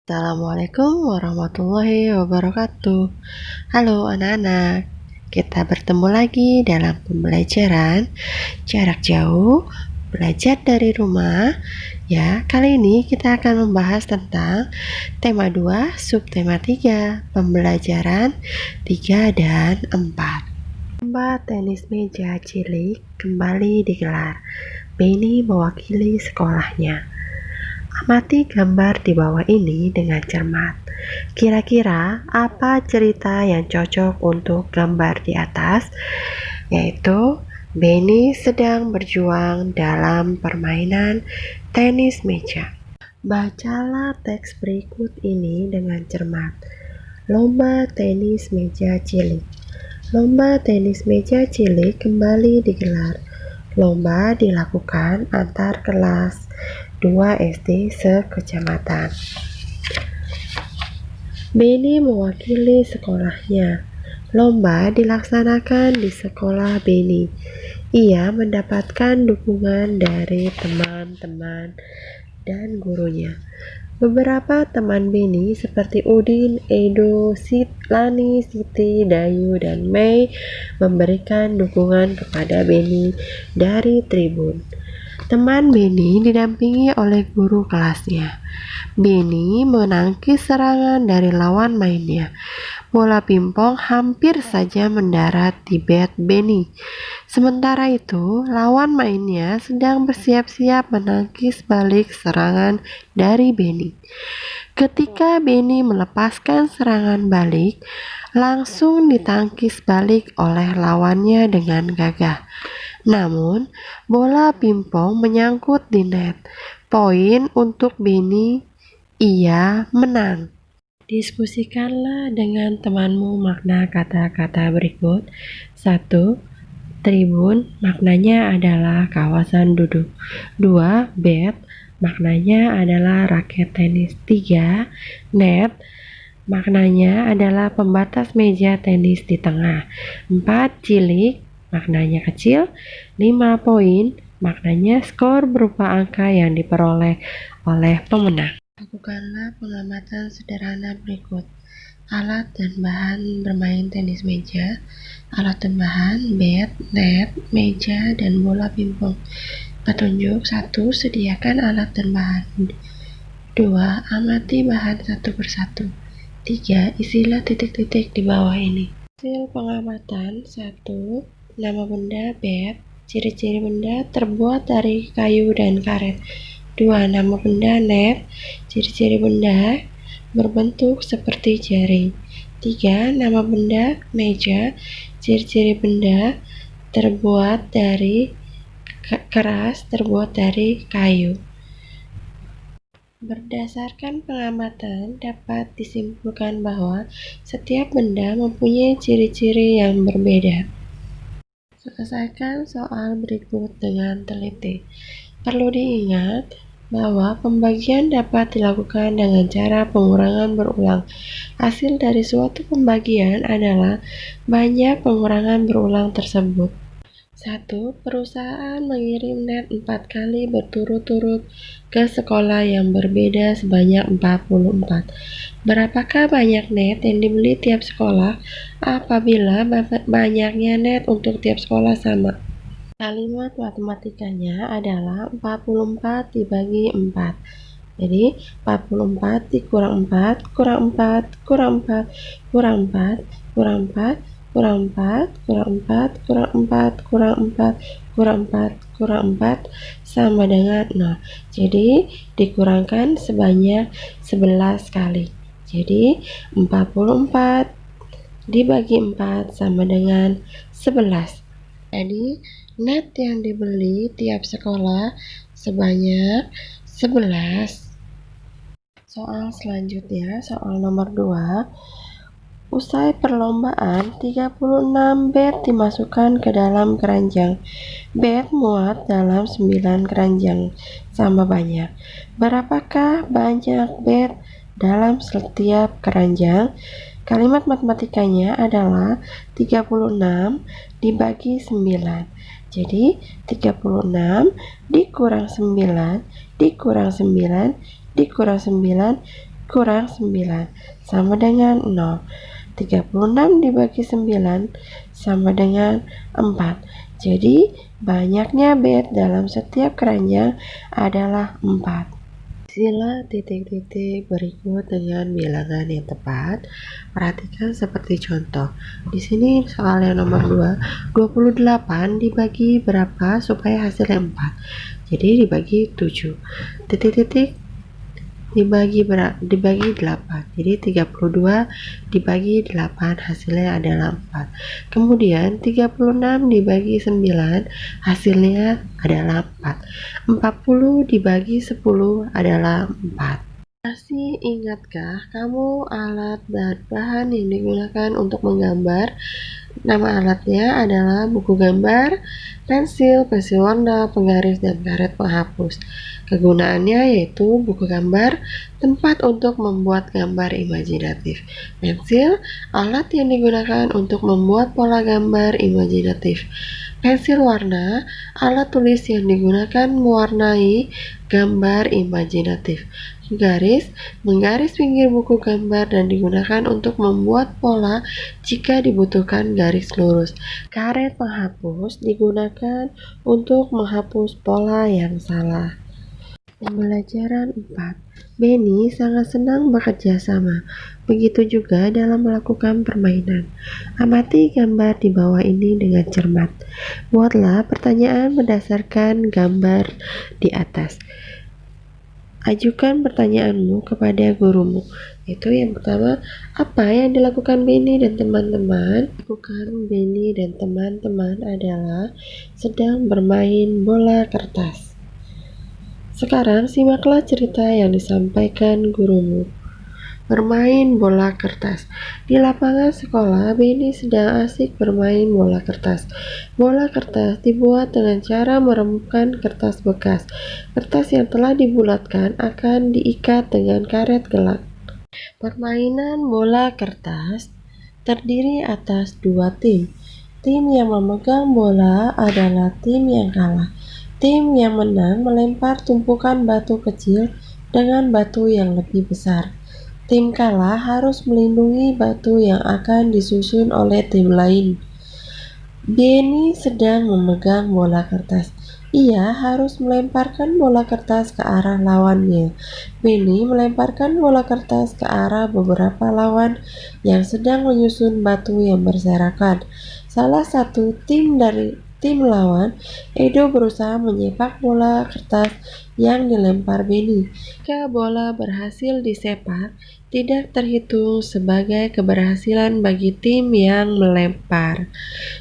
Assalamualaikum warahmatullahi wabarakatuh. Halo anak-anak, kita bertemu lagi dalam pembelajaran jarak jauh, belajar dari rumah. Ya, kali ini kita akan membahas tentang tema 2, subtema 3, pembelajaran 3 dan 4. Lomba tenis meja cilik kembali digelar. Beni mewakili sekolahnya. Amati gambar di bawah ini dengan cermat. Kira-kira apa cerita yang cocok untuk gambar di atas? Yaitu Beni sedang berjuang dalam permainan tenis meja. Bacalah teks berikut ini dengan cermat. Lomba tenis meja cilik. Lomba tenis meja cilik kembali digelar. Lomba dilakukan antar kelas 2 SD sekecamatan. Beni mewakili sekolahnya. Lomba dilaksanakan di sekolah Beni. Ia mendapatkan dukungan dari teman-teman dan gurunya. Beberapa teman Beni seperti Udin, Edo, Lani, Siti, Dayu, dan Mei memberikan dukungan kepada Beni dari tribun. Teman Beni didampingi oleh guru kelasnya. Beni menangkis serangan dari lawan mainnya. Bola pingpong hampir saja mendarat di bat Beni. Sementara itu, lawan mainnya sedang bersiap-siap menangkis balik serangan dari Beni. Ketika Beni melepaskan serangan balik, langsung ditangkis balik oleh lawannya dengan gagah. Namun, bola pingpong menyangkut di net. Poin untuk Beni, ia menang. Diskusikanlah dengan temanmu makna kata-kata berikut. 1. Tribun, maknanya adalah kawasan duduk. 2. Bat, maknanya adalah raket tenis. 3. Net, maknanya adalah pembatas meja tenis di tengah. 4. Cilik, maknanya kecil. 5 poin, maknanya skor berupa angka yang diperoleh oleh pemenang. Lakukanlah pengamatan sederhana berikut. Alat dan bahan bermain tenis meja. Alat dan bahan, bat, net, meja, dan bola pingpong. Petunjuk: 1. Sediakan alat dan bahan. 2. Amati bahan satu persatu. 3. Isilah titik-titik di bawah ini. Hasil pengamatan: 1. Nama benda bat, ciri-ciri benda terbuat dari kayu dan karet. 2. Nama benda net, ciri-ciri benda berbentuk seperti jaring. 3. Nama benda meja, ciri-ciri benda terbuat dari keras, terbuat dari kayu. Berdasarkan pengamatan, dapat disimpulkan bahwa setiap benda mempunyai ciri-ciri yang berbeda. Selesaikan soal berikut dengan teliti. Perlu diingat bahwa pembagian dapat dilakukan dengan cara pengurangan berulang. Hasil dari suatu pembagian adalah banyak pengurangan berulang tersebut. 1. Perusahaan mengirim net 4 kali berturut-turut ke sekolah yang berbeda sebanyak 44. Berapakah banyak net yang dibeli tiap sekolah apabila banyaknya net untuk tiap sekolah sama? Kalimat matematikanya adalah 44 dibagi 4. Jadi 44 dikurang 4, kurang 4, kurang 4, kurang 4, kurang 4, kurang 4, kurang 4, kurang 4, kurang 4, kurang 4, kurang 4 sama dengan 0. Jadi dikurangkan sebanyak 11 kali. Jadi 44 dibagi 4 sama dengan 11. Jadi net yang dibeli tiap sekolah sebanyak 11. Soal selanjutnya, soal nomor 2. Usai perlombaan, 36 bat dimasukkan ke dalam keranjang. Bat muat dalam 9 keranjang sama banyak. Berapakah banyak bat dalam setiap keranjang? Kalimat matematikanya adalah 36 dibagi 9. Jadi 36 dikurang 9 dikurang 9 dikurang 9 kurang 9 sama dengan 0. 36 dibagi 9 sama dengan 4. Jadi, banyaknya bed dalam setiap keranjang adalah 4. Sila titik-titik berikut dengan bilangan yang tepat. Perhatikan seperti contoh. Di sini soal yang nomor 2, 28 dibagi berapa supaya hasilnya 4. Jadi dibagi 7. Titik-titik dibagi 8. Jadi 32 dibagi 8 hasilnya adalah 4. Kemudian 36 dibagi 9 hasilnya adalah 4. 40 dibagi 10 adalah 4. Masih ingatkah kamu alat dan bahan yang digunakan untuk menggambar? Nama alatnya adalah buku gambar, pensil warna, penggaris, dan karet penghapus. Kegunaannya yaitu buku gambar, tempat untuk membuat gambar imajinatif. Pensil, alat yang digunakan untuk membuat pola gambar imajinatif. Pensil warna, alat tulis yang digunakan mewarnai gambar imajinatif. Garis, menggaris pinggir buku gambar dan digunakan untuk membuat pola jika dibutuhkan garis lurus. Karet penghapus digunakan untuk menghapus pola yang salah. Pembelajaran 4. Benny sangat senang bekerja sama. Begitu juga dalam melakukan permainan. Amati gambar di bawah ini dengan cermat. Buatlah pertanyaan berdasarkan gambar di atas. Ajukan pertanyaanmu kepada gurumu. Itu yang pertama, apa yang dilakukan Benny dan teman-teman? Benny dan teman-teman adalah sedang bermain bola kertas. Sekarang simaklah cerita yang disampaikan gurumu. Bermain bola kertas. Di lapangan sekolah, Benny sedang asik bermain bola kertas. Bola kertas dibuat dengan cara meremukkan kertas bekas. Kertas yang telah dibulatkan akan diikat dengan karet gelang. Permainan bola kertas terdiri atas 2 tim. Tim yang memegang bola adalah tim yang kalah. Tim yang menang melempar tumpukan batu kecil dengan batu yang lebih besar. Tim kalah harus melindungi batu yang akan disusun oleh tim lain. Benny sedang memegang bola kertas. Ia harus melemparkan bola kertas ke arah lawannya. Benny melemparkan bola kertas ke arah beberapa lawan yang sedang menyusun batu yang berserakan. Salah satu tim dari tim lawan, Edo berusaha menyepak bola kertas yang dilempar Benny. Jika bola berhasil disepak, tidak terhitung sebagai keberhasilan bagi tim yang melempar.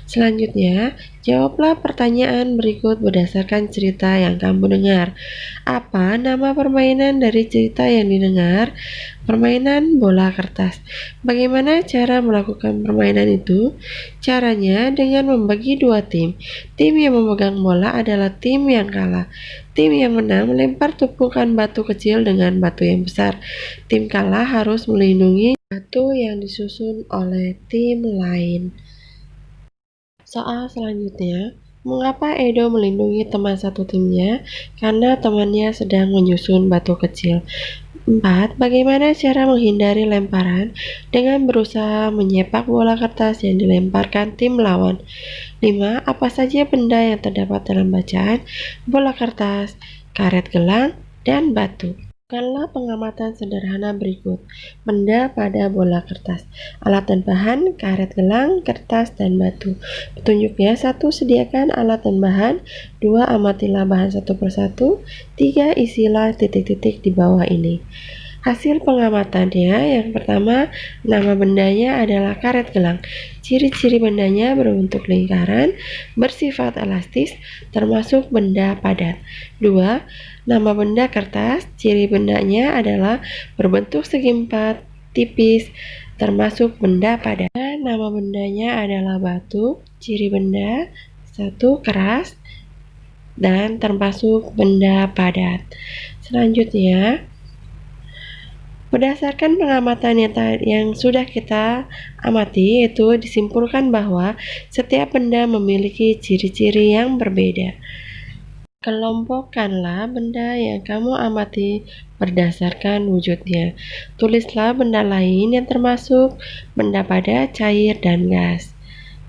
Selanjutnya, jawablah pertanyaan berikut berdasarkan cerita yang kamu dengar. Apa nama permainan dari cerita yang didengar? Permainan bola kertas. Bagaimana cara melakukan permainan itu? Caranya dengan membagi 2 tim. Tim yang memegang bola adalah tim yang kalah. Tim yang menang melempar tumpukan batu kecil dengan batu yang besar. Tim kalah harus melindungi batu yang disusun oleh tim lain. Soal selanjutnya, mengapa Edo melindungi teman satu timnya? Karena temannya sedang menyusun batu kecil. 4. Bagaimana cara menghindari lemparan? Dengan berusaha menyepak bola kertas yang dilemparkan tim lawan. 5. Apa saja benda yang terdapat dalam bacaan? Bola kertas, karet gelang, dan batu. Lakukanlah pengamatan sederhana berikut. Benda pada bola kertas. Alat dan bahan, karet gelang, kertas, dan batu. Petunjuknya: 1. Sediakan alat dan bahan. 2. Amatilah bahan satu persatu. 3. Isilah titik-titik di bawah ini. Hasil pengamatannya, yang pertama, nama bendanya adalah karet gelang. Ciri-ciri bendanya berbentuk lingkaran, bersifat elastis, termasuk benda padat. 2. Nama benda kertas, ciri bendanya adalah berbentuk segi empat, tipis, termasuk benda padat. Nama bendanya adalah batu, ciri benda 1. Keras, dan termasuk benda padat. Selanjutnya, berdasarkan pengamatan yang sudah kita amati, yaitu disimpulkan bahwa setiap benda memiliki ciri-ciri yang berbeda. Kelompokkanlah benda yang kamu amati berdasarkan wujudnya. Tulislah benda lain yang termasuk benda padat, cair, dan gas.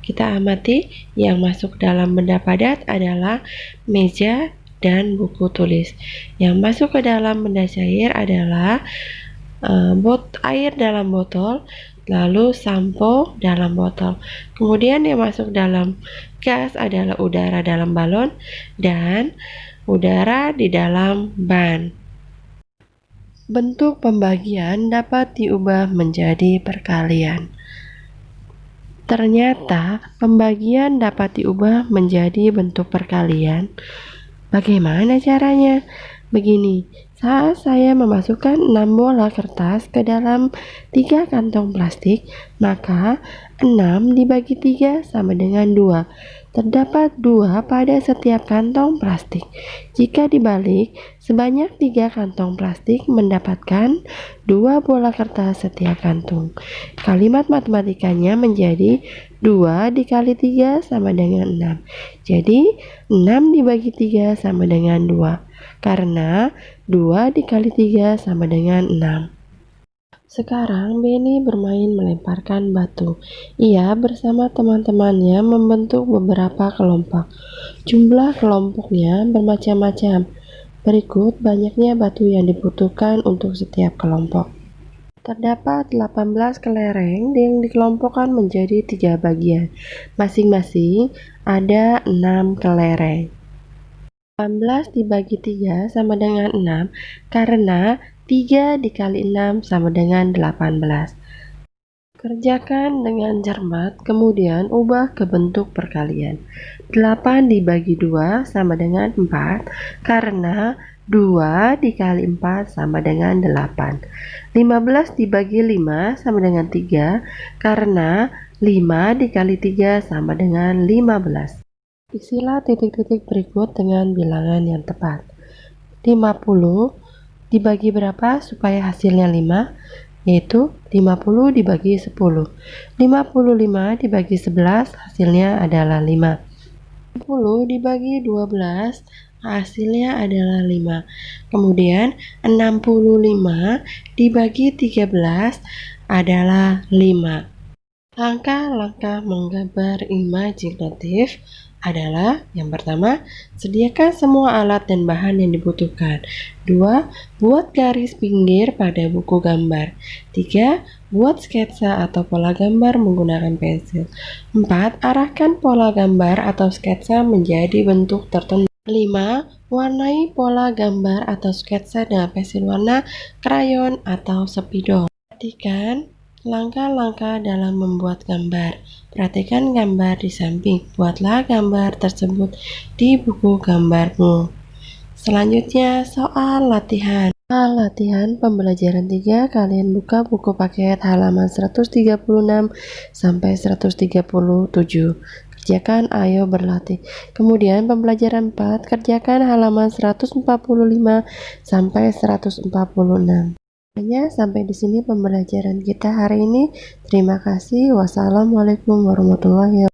Kita amati yang masuk dalam benda padat adalah meja dan buku tulis. Yang masuk ke dalam benda cair adalah air dalam botol, lalu sampo dalam botol. Kemudian yang masuk dalam gas adalah udara dalam balon dan udara di dalam ban. Bentuk pembagian dapat diubah menjadi perkalian. Ternyata pembagian dapat diubah menjadi bentuk perkalian. Bagaimana caranya? Begini, saat saya memasukkan 6 bola kertas ke dalam 3 kantong plastik, maka 6 dibagi 3 sama dengan 2. Terdapat 2 pada setiap kantong plastik. Jika dibalik, sebanyak 3 kantong plastik mendapatkan 2 bola kertas setiap kantung. Kalimat matematikanya menjadi 2 dikali 3 sama dengan 6. Jadi, 6 dibagi 3 sama dengan 2. Karena 2 dikali 3 sama dengan 6. Sekarang Benny bermain melemparkan batu. Ia bersama teman-temannya membentuk beberapa kelompok. Jumlah kelompoknya bermacam-macam. Berikut banyaknya batu yang dibutuhkan untuk setiap kelompok. Terdapat 18 kelereng yang dikelompokkan menjadi 3 bagian. Masing-masing ada 6 kelereng. 18 dibagi 3 sama dengan 6 karena 3 dikali 6 sama dengan 18. Kerjakan dengan cermat, kemudian ubah ke bentuk perkalian. 8 dibagi 2 sama dengan 4 karena 2 dikali 4 sama dengan 8. 15 dibagi 5 sama dengan 3 karena 5 dikali 3 sama dengan 15. Isilah titik-titik berikut dengan bilangan yang tepat. 50 dibagi berapa supaya hasilnya 5? Yaitu 50 dibagi 10. 55 dibagi 11 hasilnya adalah 5. 60 dibagi 12 hasilnya adalah 5. Kemudian 65 dibagi 13 adalah 5. Langkah-langkah menggambar imajinatif adalah yang pertama, sediakan semua alat dan bahan yang dibutuhkan. 2. Buat garis pinggir pada buku gambar. 3. Buat sketsa atau pola gambar menggunakan pensil. 4. Arahkan pola gambar atau sketsa menjadi bentuk tertentu. 5. Warnai pola gambar atau sketsa dengan pensil warna, krayon, atau spidol. Perhatikan langkah-langkah dalam membuat gambar. Perhatikan gambar di samping. Buatlah gambar tersebut di buku gambarmu. Selanjutnya, soal latihan. Soal latihan pembelajaran 3, kalian buka buku paket halaman 136 sampai 137. Kerjakan, ayo berlatih. Kemudian pembelajaran 4, kerjakan halaman 145 sampai 146. Sampai di sini pembelajaran kita hari ini. Terima kasih. Wassalamualaikum warahmatullahi wabarakatuh.